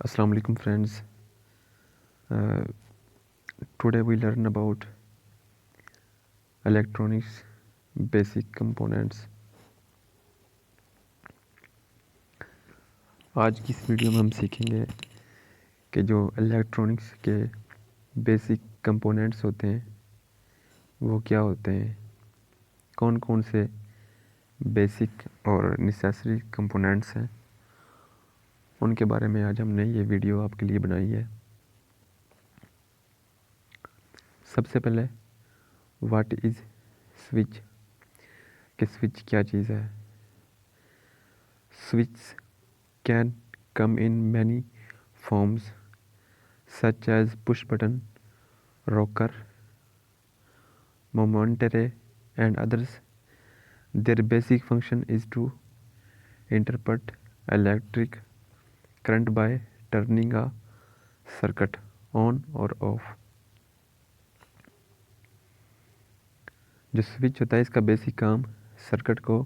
Assalamu alaikum friends. Uh, Today we learn about electronics basic components. आज की इस video में हम सीखेंगे कि जो इलेक्ट्रॉनिक्स के बेसिक कंपोनेंट्स होते हैं वो क्या होते हैं, कौन कौन से बेसिक और नेसेसरी कंपोनेंट्स हैं, उनके बारे में आज हमने ये वीडियो आपके लिए बनाई है। सबसे पहले व्हाट इज़ स्विच, कि स्विच क्या चीज़ है। Switch can come in many forms such as push button, rocker, momentary and others. Their basic function is to interpret electric current by turning a circuit on or off. जो switch होता है इसका basic काम circuit को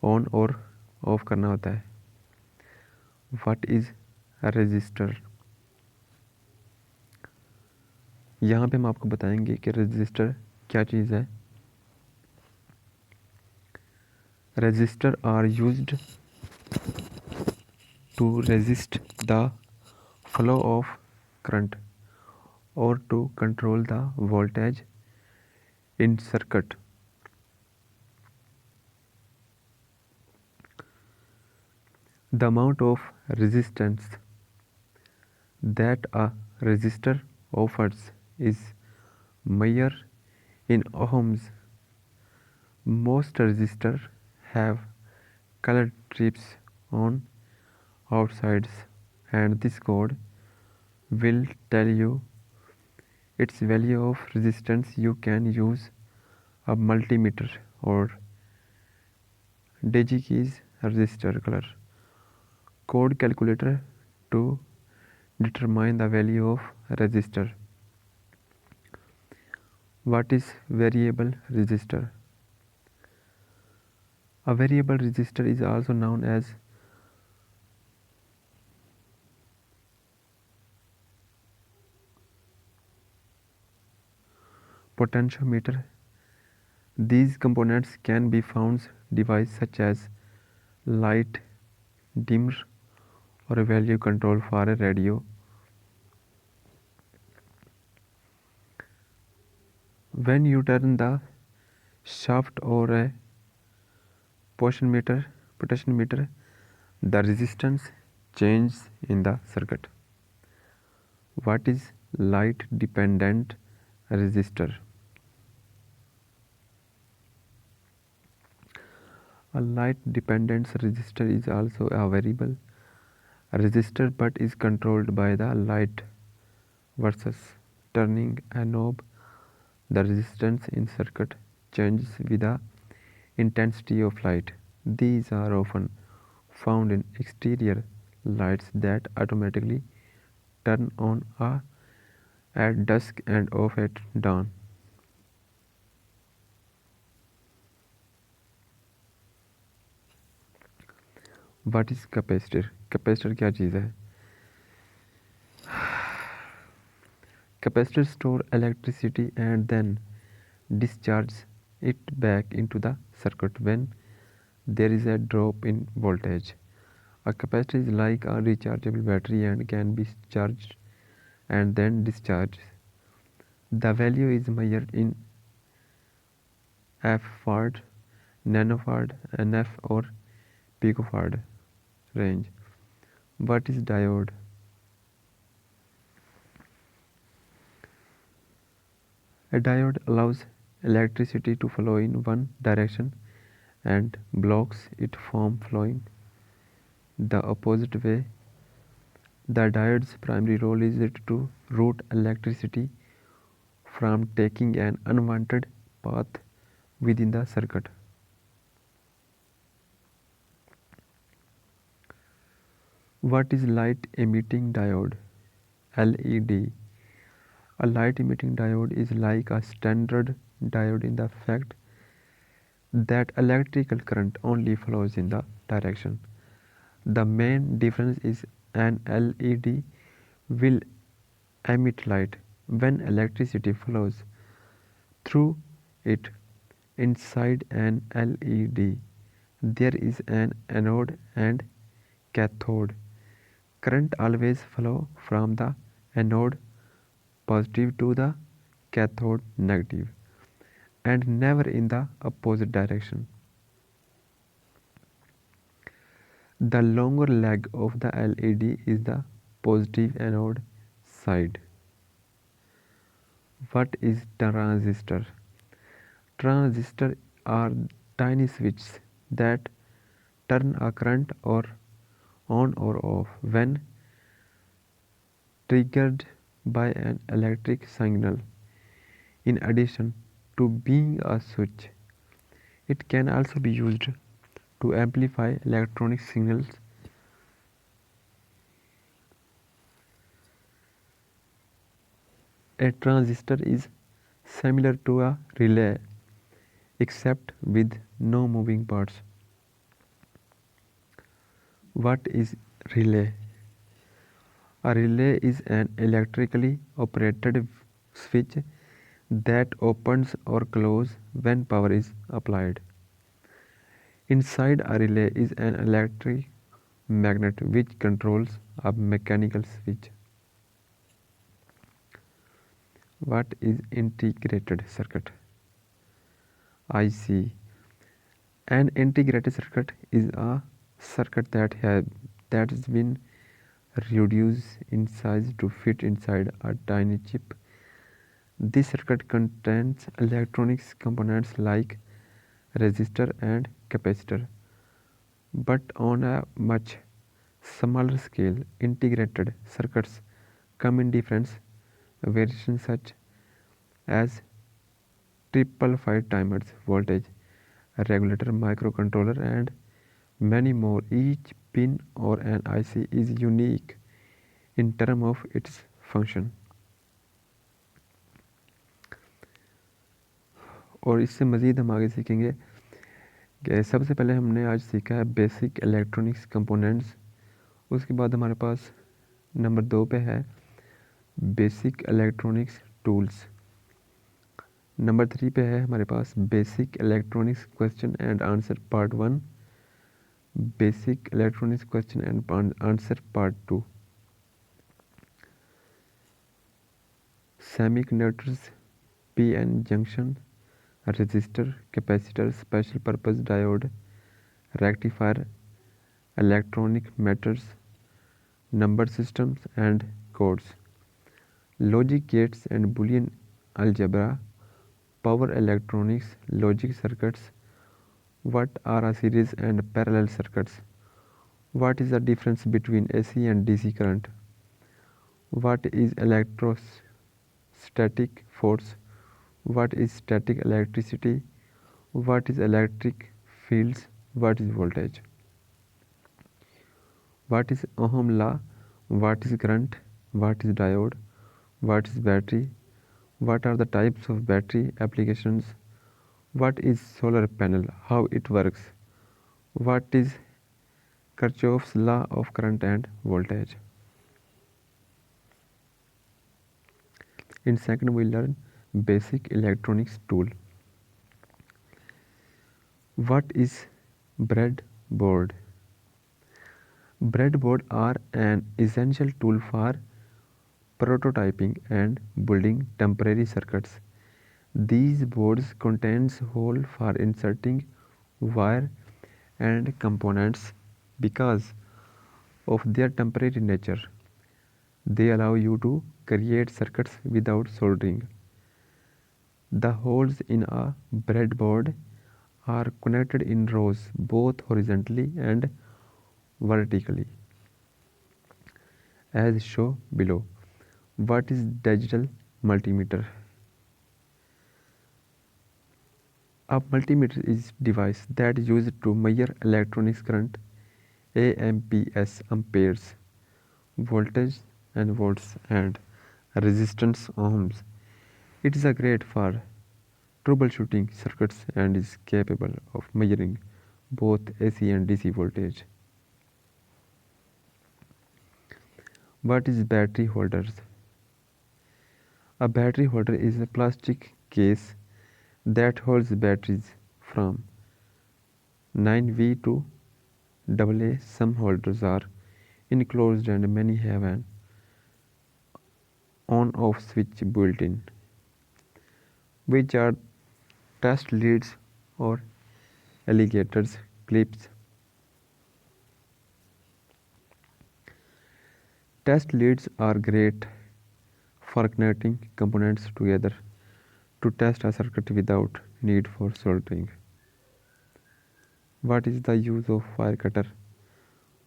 on और of करना होता है। व्हाट इज़ रेजिस्टर, यहाँ पे हम आपको बताएंगे कि रेजिस्टर क्या चीज़ है। Resistor are used to resist the flow of current or to control the voltage in circuit. The amount of resistance that a resistor offers is measured in ohms. Most resistors have colored strips on outsides, and this code will tell you its value of resistance. You can use a multimeter or DigiKeys resistor color code calculator to determine the value of resistor. What is variable resistor? A variable resistor is also known as potentiometer. These components can be found devices such as light dimmer or a value control for a radio. When you turn the shaft or a potentiometer, the resistance changes in the circuit. What is light dependent resistor? A light dependent resistor is also a variable resistor but is controlled by the light versus turning a knob. The resistance in circuit changes with the intensity of light. These are often found in exterior lights that automatically turn on at dusk and off at dawn. What is capacitor? Capacitor क्या चीज़ है? Capacitor store electricity and then discharges it back into the circuit when there is a drop in voltage. A capacitor is like a rechargeable battery and can be charged and then discharged. The value is measured in F-farad, nanofarad, NF or picofarad range. What is diode? A diode allows electricity to flow in one direction and blocks it from flowing the opposite way. The diode's primary role is to route electricity from taking an unwanted path within the circuit. What is light emitting diode? LED. A light emitting diode is like a standard diode in the fact that electrical current only flows in the direction. The main difference is An LED will emit light when electricity flows through it. Inside an LED, there is an anode and cathode. Current always flow from the anode positive to the cathode negative and never in the opposite direction. The longer leg of the LED is the positive anode side. What is transistor? Transistors are tiny switches that turn a current or on or off when triggered by an electric signal. In addition to being a switch, it can also be used to amplify electronic signals. A transistor is similar to a relay except with no moving parts. What is relay? A relay is an electrically operated switch that opens or closes when power is applied. Inside a relay is an electric magnet which controls a mechanical switch. What is integrated circuit? IC. An integrated circuit is a circuit that has been reduced in size to fit inside a tiny chip. This circuit contains electronics components like resistor and capacitor, but on a much smaller scale. Integrated circuits come in different variations such as triple five timers, voltage regulator, microcontroller, and many more. Each pin or an IC is unique in terms of its function. और इससे मज़ीद हम आगे सीखेंगे कि सबसे पहले हमने आज सीखा है बेसिक इलेक्ट्रॉनिक्स कंपोनेंट्स। उसके बाद हमारे पास नंबर 2 पे है बेसिक इलेक्ट्रॉनिक्स टूल्स। नंबर 3 पे है हमारे पास basic electronics question and answer part 1, basic electronics question and answer part 2, semiconductors, PN junction, resistor, capacitor, special purpose diode, rectifier, electronic meters, number systems and codes, logic gates and Boolean algebra, power electronics, logic circuits, what are a series and parallel circuits, what is the difference between AC and DC current, what is electrostatic force, what is static electricity, what is electric fields, what is voltage, what is Ohm law, what is current, what is diode, what is battery, what are the types of battery applications, what is solar panel, how it works, what is Kirchhoff's law of current and voltage. In second we learn basic electronics tool. What is breadboard? Breadboard are an essential tool for prototyping and building temporary circuits. These boards contains hole for inserting wire and components. Because of their temporary nature, they allow you to create circuits without soldering. The holes in a breadboard are connected in rows both horizontally and vertically, as shown below. What is digital multimeter? A multimeter is a device that is used to measure electronics current, amps, amperes, voltage and volts, and resistance ohms. It is a great for troubleshooting circuits and is capable of measuring both AC and DC voltage. What is battery holders? A battery holder is a plastic case that holds batteries from 9V to AA. Some holders are enclosed and many have an on-off switch built in, which are test leads or alligators clips. Test leads are great for connecting components together to test a circuit without need for soldering. What is the use of wire cutter?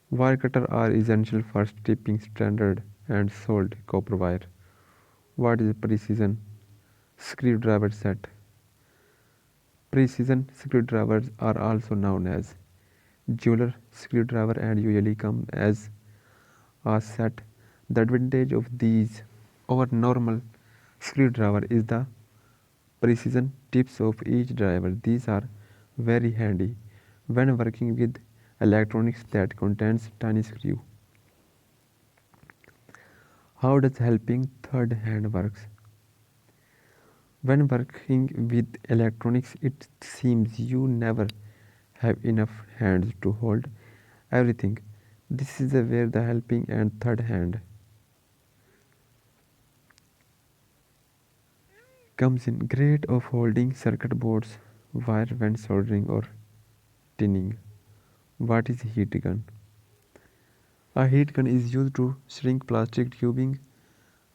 Wire cutter are essential for stripping standard and sold copper wire. What is precision screwdriver set? Precision screwdrivers are also known as jeweler screwdriver and usually come as a set. The advantage of these over normal screwdriver is the precision tips of each driver. These are very handy when working with electronics that contains tiny screw. How does helping third hand works? When working with electronics, it seems you never have enough hands to hold everything. This is where the helping and third hand comes in. Great of holding circuit boards, wire when soldering or tinning. What is heat gun? A heat gun is used to shrink plastic tubing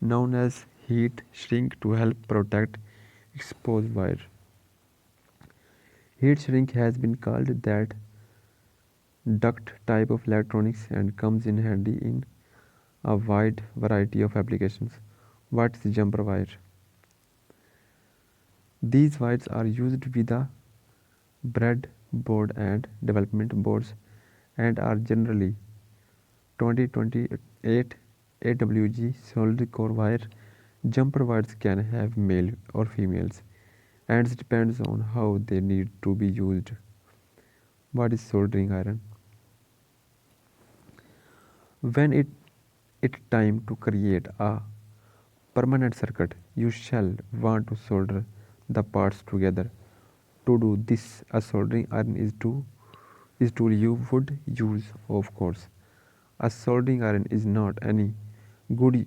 known as heat shrink to help protect exposed wire. Heat shrink has been called that duct type of electronics and comes in handy in a wide variety of applications. What is jumper wire? These wires are used with a breadboard and development boards and are generally 2028 AWG solid core wire. Jumper wires can have male or females and it depends on how they need to be used. What is soldering iron? When it's time to create a permanent circuit, you shall want to solder the parts together. To do this, a soldering iron is tool you would use, of course. A soldering iron is not any good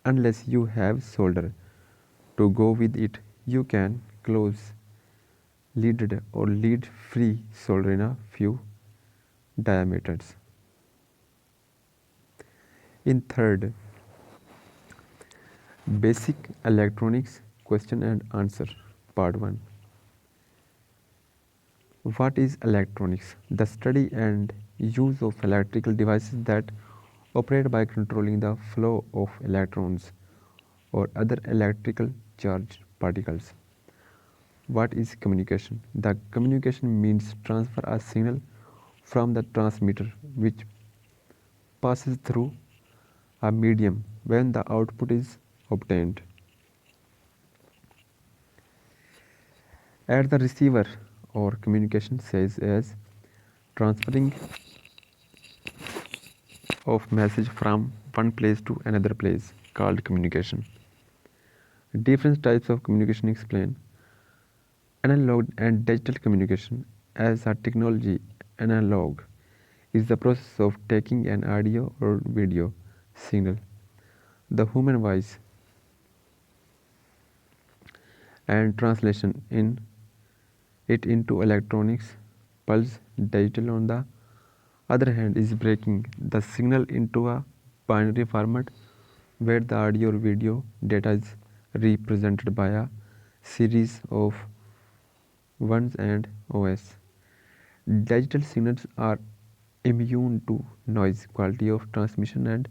unless you have solder to go with it. You can close leaded or lead free solder in a few diameters. In third, basic electronics question and answer part 1. What is electronics? The study and use of electrical devices that operate by controlling the flow of electrons or other electrical charged particles. What is communication? The communication means transfer a signal from the transmitter which passes through a medium when the output is obtained at the receiver, or communication says as transferring of message from one place to another place called communication. Different types of communication explain. Analog and digital communication. As a technology, analog is the process of taking an audio or video signal, the human voice, and translation in it into electronics pulse. Digital, on the other hand, is breaking the signal into a binary format where the audio or video data is represented by a series of ones and OS. Digital signals are immune to noise. Quality of transmission and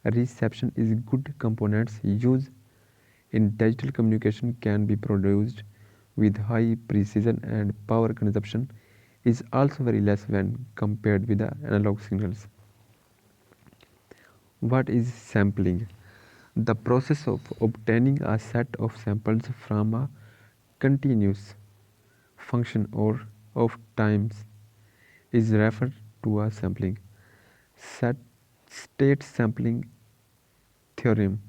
reception is good. Components used in digital communication can be produced with high precision and power consumption is also very less when compared with the analog signals. What is sampling? The process of obtaining a set of samples from a continuous function or of times is referred to as sampling. State sampling theorem.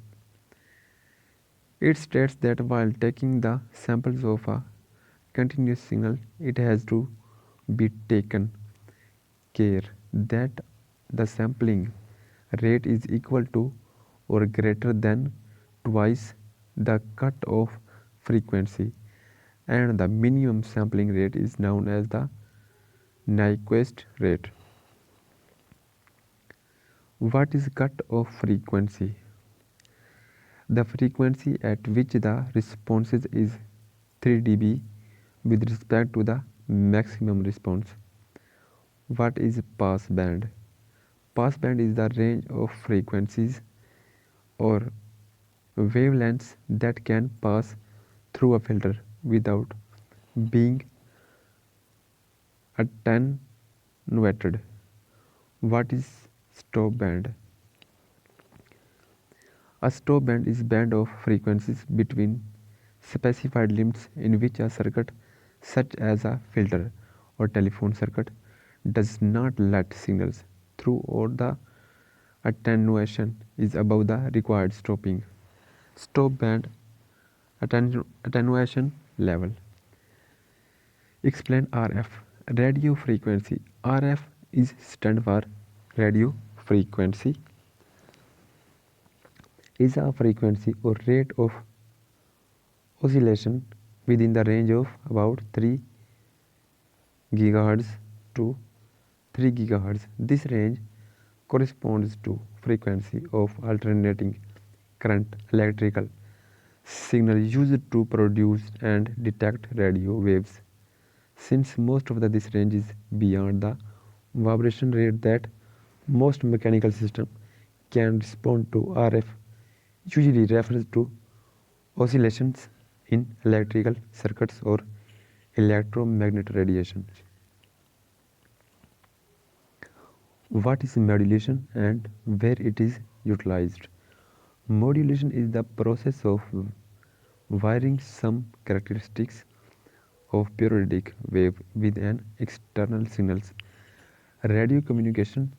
It states that while taking the samples of a continuous signal, it has to be taken care that the sampling rate is equal to or greater than twice the cut-off frequency, and the minimum sampling rate is known as the Nyquist rate. What is cut-off frequency? The frequency at which the response is 3 dB with respect to the maximum response. What is pass band? Pass band is the range of frequencies or wavelengths that can pass through a filter without being attenuated. What is stop band? A stop band is a band of frequencies between specified limits in which a circuit, such as a filter or telephone circuit, does not let signals through or the attenuation is above the required stopping. Stop band attenuation level. Explain RF. Radio frequency. RF is stand for radio frequency is a frequency or rate of oscillation within the range of about 3 GHz to 3 GHz. This range corresponds to frequency of alternating current electrical signal used to produce and detect radio waves. Since most of this range is beyond the vibration rate that most mechanical systems can respond to, RF usually refers to oscillations in electrical circuits or electromagnetic radiation. What is modulation and where it is utilized? Modulation is the process of varying some characteristics of periodic wave with an external signals. Radio communication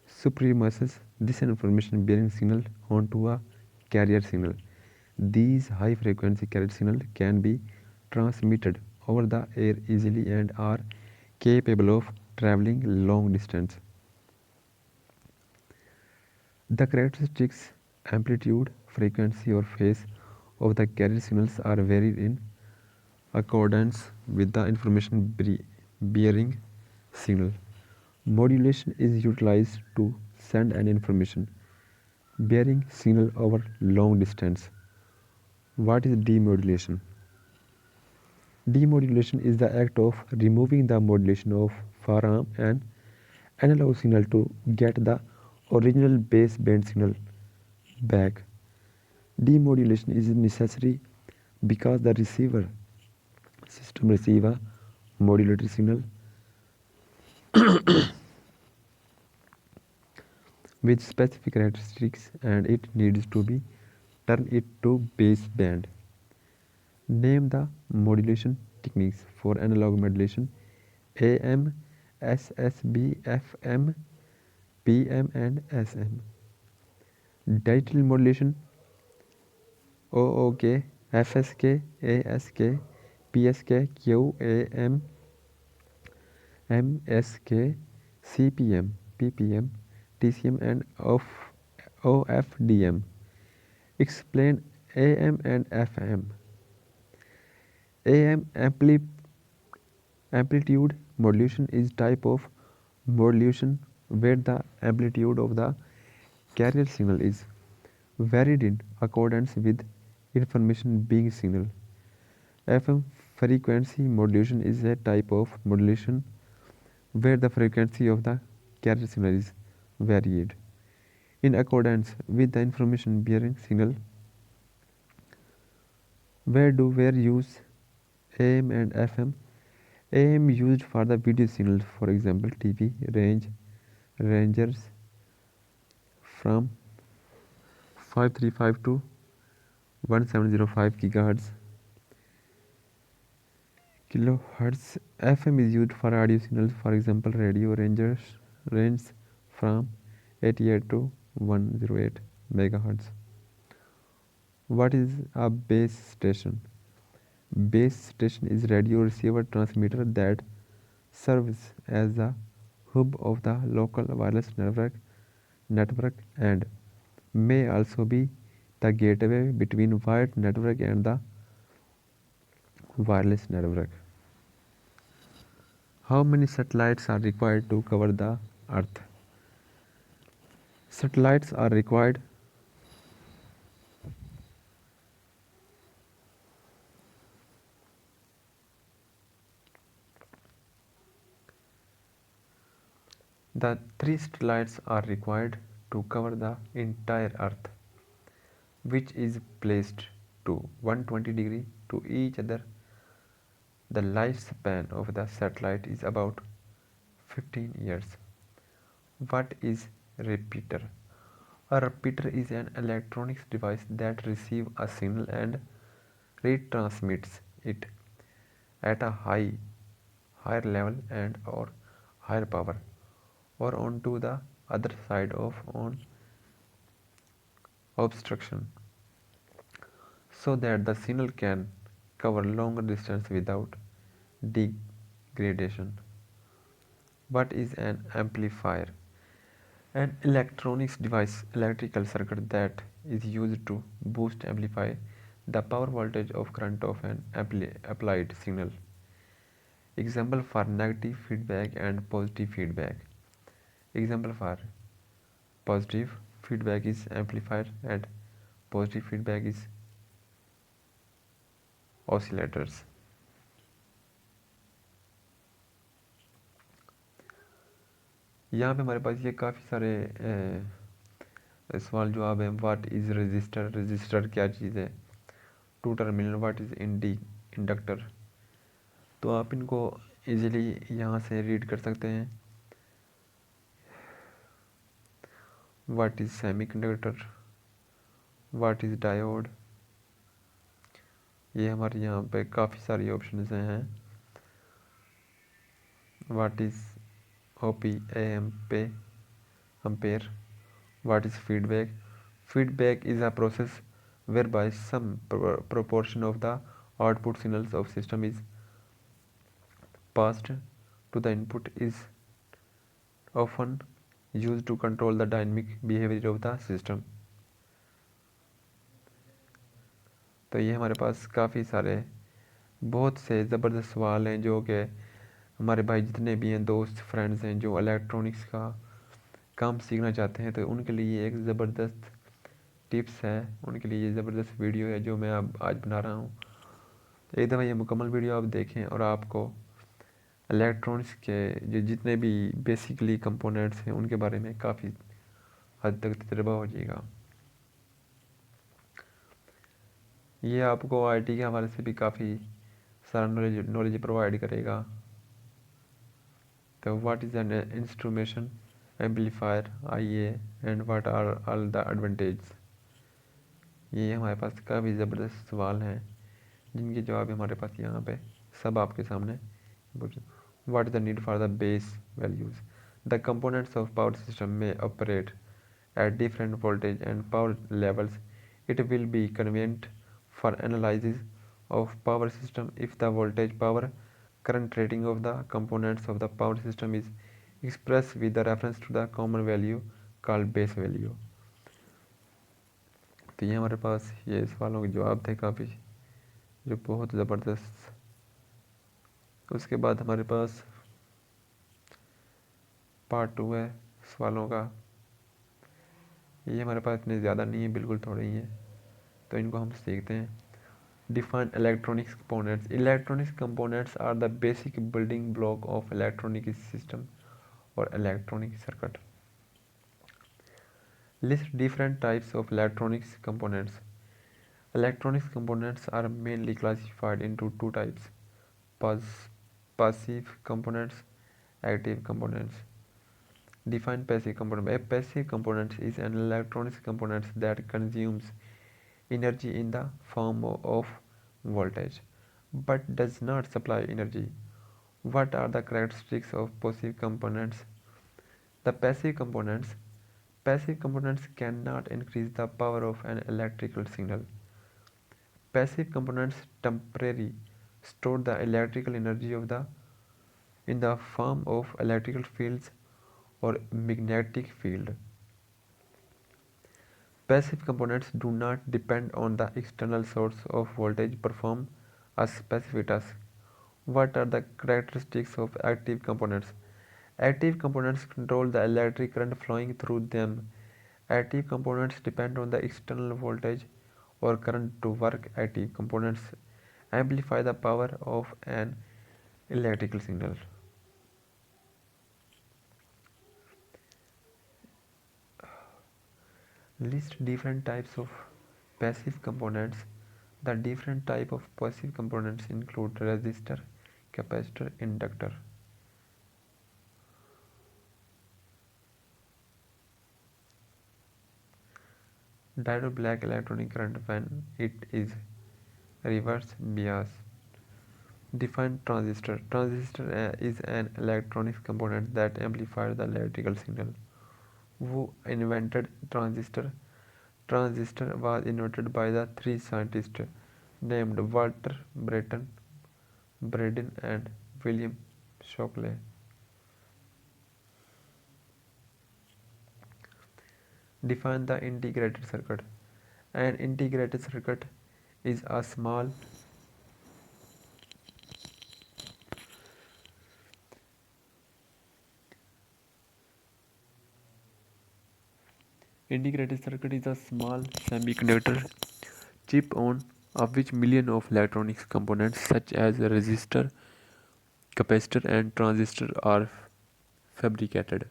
superimposes this information bearing signal onto a carrier signal. These high frequency carrier signals can be transmitted over the air easily and are capable of traveling long distance. The characteristics, amplitude, frequency or phase of the carrier signals are varied in accordance with the information bearing signal. Modulation is utilized to send an information bearing signal over long distance. What is demodulation? Demodulation is the act of removing the modulation of from an analog signal to get the original baseband signal back. Demodulation is necessary because the receiver system receives a modulated signal with specific characteristics and it needs to be turned it to baseband. Name the modulation techniques for analog modulation: AM, SSB, FM, PM and SM. Digital modulation: OOK, FSK, ASK, PSK, QAM, MSK, CPM, PPM, TCM and OFDM. Explain AM and FM. AM amplitude modulation is type of modulation where the amplitude of the carrier signal is varied in accordance with information being signal. FM frequency modulation is a type of modulation where the frequency of the carrier signal is varied in accordance with the information bearing signal. Where use AM and FM? AM used for the video signals, for example TV ranges from 535 to 1705 gigahertz kilohertz. FM is used for audio signals, for example radio range from 88 to 108. megahertz. What is a base station? Base station is radio receiver transmitter that serves as the hub of the local wireless network and may also be the gateway between wired network and the wireless network. How many satellites are required to cover the earth? Satellites are required. The three satellites are required to cover the entire earth, which is placed to 120 degree to each other. The lifespan of the satellite is about 15 years. What is repeater? A repeater is an electronics device that receives a signal and retransmits it at a higher level and or higher power or onto the other side of an obstruction so that the signal can cover longer distance without degradation. What is an amplifier? An electronics device, electrical circuit that is used to boost amplify the power voltage of current of an applied signal. Example for negative feedback and positive feedback. Example for positive feedback is amplifier and positive feedback is oscillators. यहाँ पे हमारे पास ये काफ़ी सारे सवाल जवाब हैं. What is register? Register क्या चीज़ है? Two terminal. What is inductor? तो आप इनको इजीली यहाँ से रीड कर सकते हैं. What is semiconductor? What is diode? ये हमारे यहाँ पे काफ़ी सारी ऑप्शंस हैं. What is OP ampere? What is feedback? Feedback is a process whereby some proportion of the output signals of system is passed to the input is often used to control the dynamic behavior of the system. तो ये हमारे पास काफ़ी सारे बहुत से ज़बरदस्त सवाल हैं जो कि हमारे भाई जितने भी हैं दोस्त फ्रेंड्स हैं जो इलेक्ट्रॉनिक्स का काम सीखना चाहते हैं तो उनके लिए एक ज़बरदस्त टिप्स है, उनके लिए ये ज़बरदस्त वीडियो है जो मैं अब आज बना रहा हूँ. एक दफ़ा ये मुकम्मल वीडियो आप देखें और आपको इलेक्ट्रॉनिक्स के जो जितने भी बेसिकली कंपोनेंट्स हैं उनके बारे में काफ़ी हद तक तजर्बा हो जाएगा. ये आपको आईटी के हवाले से भी काफ़ी सारा नॉलेज प्रोवाइड करेगा. तो what is an instrumentation amplifier IA and what are all the advantage? ये हमारे पास काफ़ी ज़बरदस्त सवाल हैं जिनके जवाब हमारे पास यहाँ पे सब आपके सामने. What is the need for the base values? The components of power system में operate at different voltage and power levels. It will be convenient for analysis of power system if the voltage power current rating of the components of the power system is expressed with the reference to the common value called base value. तो ये हमारे पास ये सवालों के जवाब थे काफ़ी जो बहुत ज़बरदस्त. उसके बाद हमारे पास पार्ट 2 है सवालों का. ये हमारे पास इतने ज़्यादा नहीं है, बिल्कुल थोड़े ही हैं, तो इनको हम सीखते हैं. Define electronics components. Electronics components are the basic building block of electronic system or electronic circuit. List different types of electronics components. Electronics components are mainly classified into two types: passive components, active components. Define passive component. A passive component is an electronics component that consumes energy in the form of voltage but does not supply energy. What are the characteristics of passive components? The passive components Passive components cannot increase the power of an electrical signal. Passive components temporarily store the electrical energy of the in the form of electrical fields or magnetic field. Passive components do not depend on the external source of voltage perform a specific task. What are the characteristics of active components? Active components control the electric current flowing through them. Active components depend on the external voltage or current to work. Active components amplify the power of an electrical signal. List different types of passive components. The different type of passive components include resistor, capacitor, inductor. Diode black electronic current when it is reverse bias. Define transistor. Transistor is an electronic component that amplifies the electrical signal. Who invented transistor? Transistor was invented by the three scientists named Walter Braden and William Shockley. Define the integrated circuit. An integrated circuit is a small integrated circuit is a small semiconductor chip on of which millions of electronics components such as resistor, capacitor and transistor are fabricated.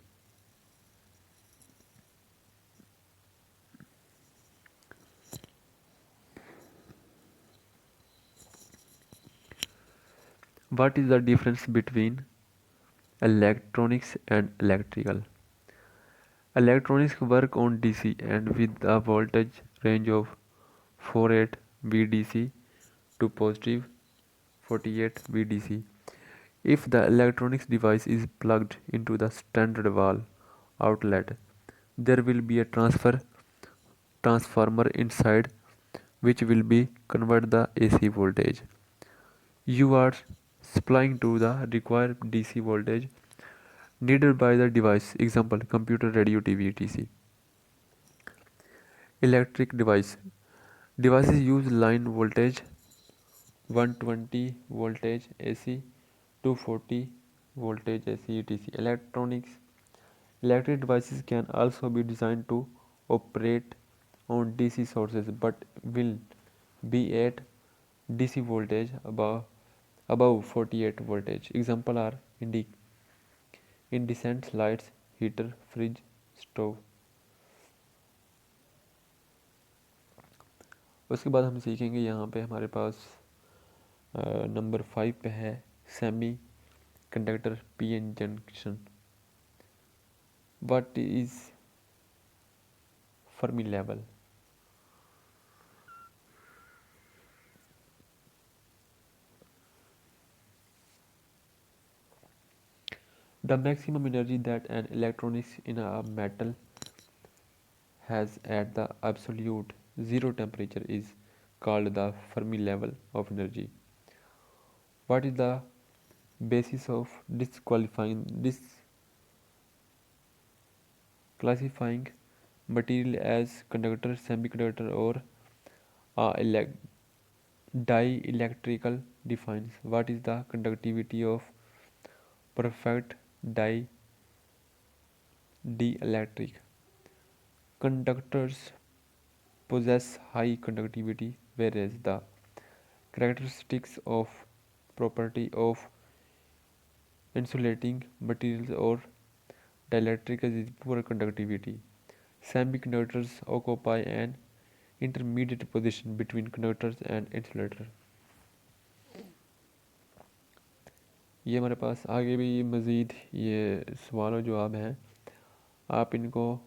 What is the difference between electronics and electrical? Electronics work on DC and with a voltage range of 48 VDC to positive 48 VDC. If the electronics device is plugged into the standard wall outlet, there will be a transformer inside which will be convert the AC voltage you are supplying to the required DC voltage needed by the device. Example: computer, radio, TV, etc. Electric device. Devices use line voltage 120 voltage AC, 240 voltage AC, etc. Electric devices can also be designed to operate on DC sources but will be at DC voltage above 48 voltage. Example are incandescent lights, heater, fridge, stove. उसके बाद हम सीखेंगे यहाँ पे हमारे पास number 5 पे है semi conductor PN junction. What is Fermi level? The maximum energy that an electron in a metal has at the absolute zero temperature is called the Fermi level of energy. What is the basis of classifying material as conductor, semiconductor, or dielectrical defines? What is the conductivity of perfect dielectric? Conductors possess high conductivity, whereas the characteristics of property of insulating materials or dielectrics is poor conductivity. Semiconductors occupy an intermediate position between conductors and insulator. ये हमारे पास आगे भी मज़ीद ये सवाल और जवाब हैं. आप इनको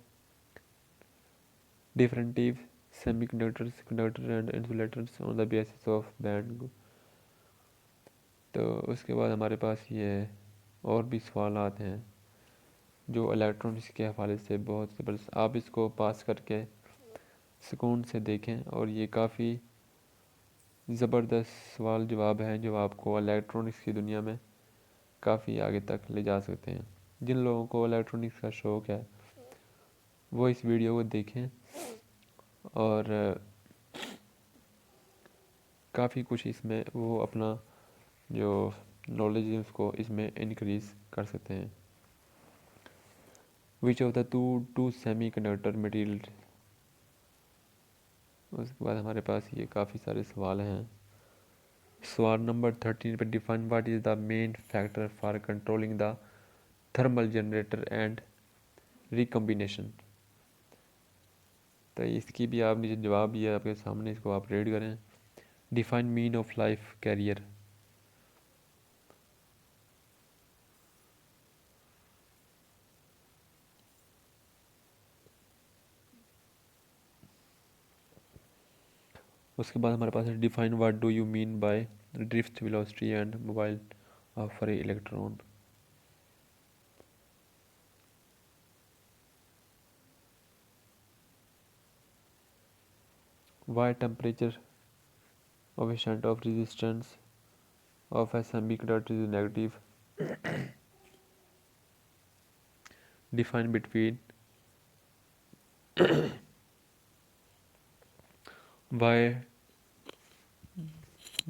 differentiate semiconductors, conductor and insulators on the basis of band. तो उसके बाद हमारे पास ये और भी सवाल आते हैं. जो इलेक्ट्रॉनिक्स के हवाले से बहुत ज़बरदस्त। आप इसको पास करके सुकून से देखें, और ये काफ़ी ज़बरदस्त सवाल जवाब हैं जो आपको इलेक्ट्रॉनिक्स की दुनिया में काफ़ी आगे तक ले जा सकते हैं। जिन लोगों को इलेक्ट्रॉनिक्स का शौक़ है वो इस वीडियो को देखें, और काफ़ी कुछ इसमें वो अपना जो नॉलेज है उसको इसमें इंक्रीज़ कर सकते हैं। Which of the two semi conductor material. उसके बाद हमारे पास ये काफ़ी सारे सवाल हैं। सवाल नंबर 13 पे define what is the main factor for controlling the thermal generator and recombination. तो इसकी भी आप नीचे जवाब भी है आपके सामने, इसको आप रीड करें। Define mean of life carrier. उसके बाद हमारे पास है define what do you mean by drift velocity and mobile of free electron. Why temperature coefficient of resistance of a semiconductor is negative. Define between. Why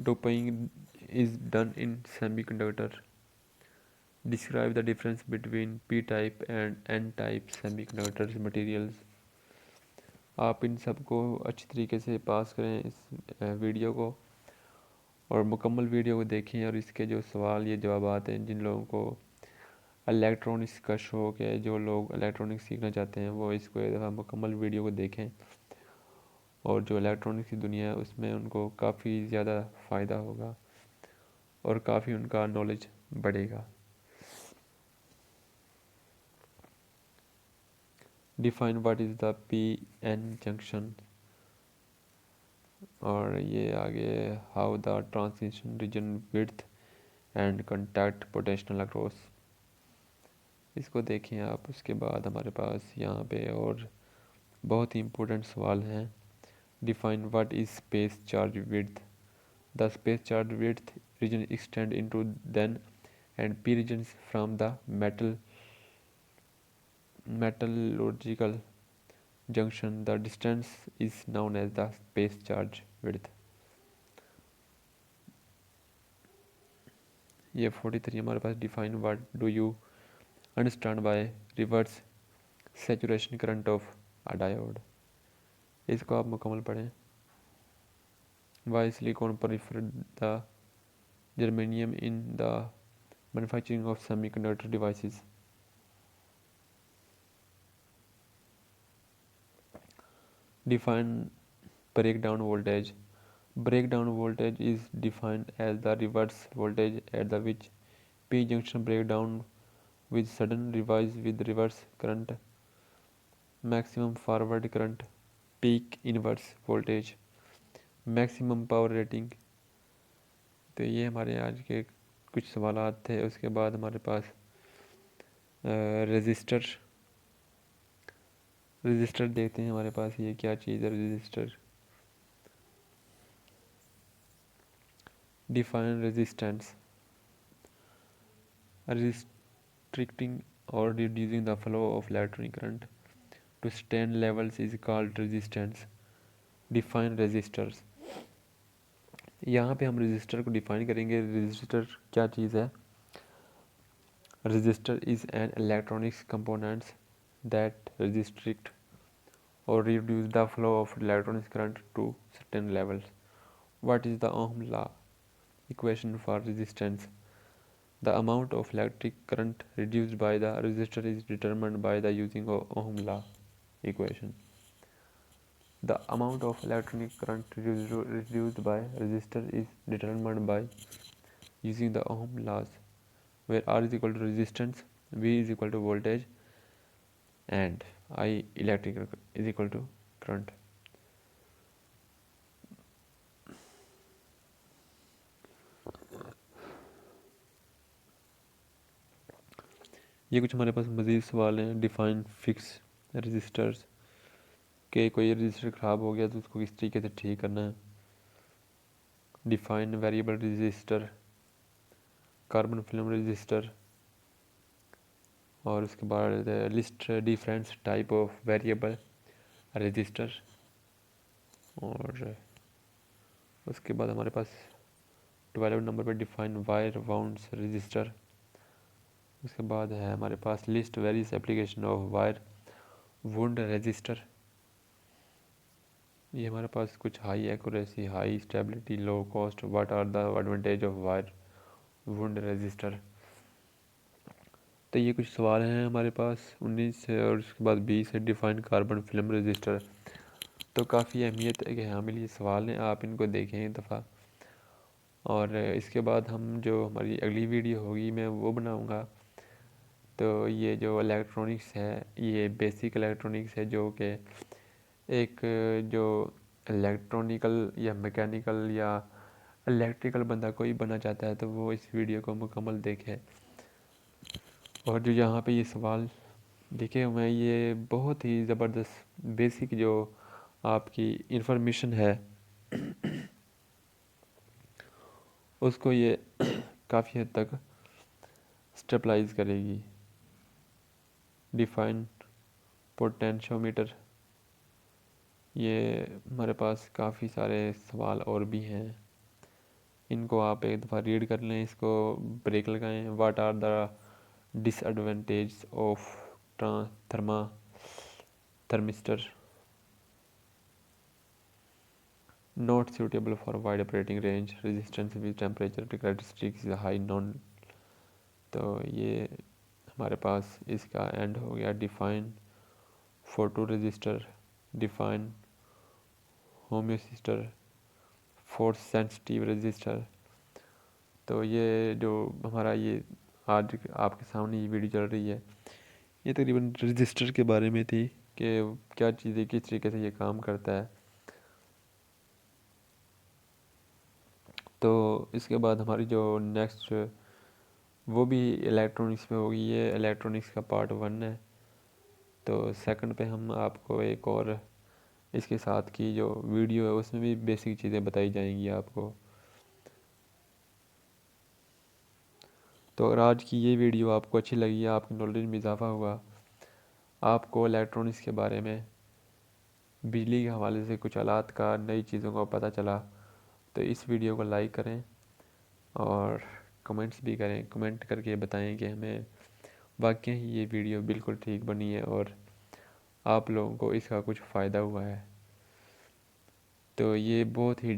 doping is done in semiconductor. Describe the difference between p-type and n-type semiconductor materials. आप इन सबको अच्छी तरीके से पास करें इस video को, और मुकम्मल वीडियो को देखें, और इसके जो सवाल ये जवाब आते हैं जिन लोगों को इलेक्ट्रॉनिक्स का शौक़ है, जो लोग इलेक्ट्रॉनिक्स सीखना चाहते हैं, वो इसको एक दफ़ा मुकम्मल वीडियो को देखें, और जो इलेक्ट्रॉनिक्स की दुनिया है उसमें उनको काफ़ी ज़्यादा फ़ायदा होगा और काफ़ी उनका नॉलेज बढ़ेगा। Define what is the P N junction, और ये आगे how the transmission region width and contact potential across. इसको देखें आप। उसके बाद हमारे पास यहाँ पे और बहुत ही इम्पोर्टेंट सवाल हैं। Define what is space charge width. The space charge width region extend into then and p regions from the metallurgical junction. The distance is known as the space charge width. ये 43 हमारे पास। Define what do you understand by reverse saturation current of a diode. इसको आप मुकम्मल पढ़ें। Why silicon prefer the germanium in the manufacturing of semiconductor devices. Define breakdown voltage. Breakdown voltage is defined as the reverse voltage at the which p junction breakdown with sudden rise with reverse current, maximum forward current, peak inverse voltage, maximum power rating. तो ये हमारे आज के कुछ सवालात थे। उसके बाद हमारे पास रजिस्टर देखते हैं हमारे पास ये क्या चीज़ है। रजिस्टर। Define resistance. रिस्ट्रिक्टिंग और reducing the flow of electric current to stand levels is called resistance. Define resistors. यहाँ पे हम रजिस्टर को डिफाइन करेंगे। रजिस्टर क्या चीज़ है। Resistor is an electronics component that restrict or reduce the flow of electronic current to certain levels. What is the Ohm law equation for resistance? The amount of electric current reduced by the resistor is determined by the using of Ohm law equation. The amount of electronic current reduced by resistor is determined by using the Ohm laws, where R is equal to resistance, V is equal to voltage, and I electric is equal to current. ये कुछ हमारे पास मज़ीद सवाल हैं। Define fix registers के कोई register ख़राब हो गया तो उसको किस तरीके से ठीक करना है। Define variable resistor, carbon film resistor, और उसके बाद list different type of variable resistor, और उसके बाद हमारे पास 12 नंबर पर डिफ़ाइन वायर वाउंड्स रजिस्टर। उसके बाद है हमारे पास list various application of wire wound resistor. ये हमारे पास कुछ high accuracy, high stability, low cost, what are the advantage of wire wound resistor. तो ये कुछ सवाल हैं हमारे पास 19 से, और उसके बाद 20 है डिफ़ाइन कार्बन फिल्म रजिस्टर। तो काफ़ी अहमियत के हामिल ये सवाल हैं, आप इनको देखें एक दफ़ा। और इसके बाद हम जो हमारी अगली वीडियो होगी मैं वो बनाऊंगा। तो ये जो इलेक्ट्रॉनिक्स है, ये बेसिक इलेक्ट्रॉनिक्स है, जो कि एक जो इलेक्ट्रॉनिकल या मैकेनिकल या इलेक्ट्रिकल बंदा कोई बनना चाहता है तो वो इस वीडियो को मुकम्मल देखे। और जो यहाँ पे ये सवाल देखे हुए हैं, ये बहुत ही ज़बरदस्त बेसिक जो आपकी इंफॉर्मेशन है उसको ये काफ़ी हद तक स्टेबलाइज करेगी। डिफ़ाइन पोटेंशियोमीटर, ये हमारे पास काफ़ी सारे सवाल और भी हैं, इनको आप एक दफ़ा रीड कर लें, इसको ब्रेक लगाएं। What are the disadvantage of thermistor, not suitable for wide operating range, resistance with temperature characteristics is high non. तो ये हमारे पास इसका एंड हो गया। Define photo resistor, define humistor, force sensitive resistor. तो ये जो हमारा ये आज आपके सामने ये वीडियो चल रही है, ये तकरीबन रजिस्टर के बारे में थी कि क्या चीज़ें किस तरीके से ये काम करता है। तो इसके बाद हमारी जो नेक्स्ट वो भी इलेक्ट्रॉनिक्स पे होगी। ये इलेक्ट्रॉनिक्स का पार्ट 1 है। तो सेकंड पे हम आपको एक और इसके साथ की जो वीडियो है उसमें भी बेसिक चीज़ें बताई जाएंगी आपको। तो अगर आज की ये वीडियो आपको अच्छी लगी है, आपकी नॉलेज में इजाफ़ा हुआ, आपको इलेक्ट्रॉनिक्स के बारे में बिजली के हवाले से कुछ आलात का, नई चीज़ों का पता चला, तो इस वीडियो को लाइक करें और कमेंट्स भी करें। कमेंट करके बताएं कि हमें वाकई ही ये वीडियो बिल्कुल ठीक बनी है और आप लोगों को इसका कुछ फ़ायदा हुआ है। तो ये बहुत ही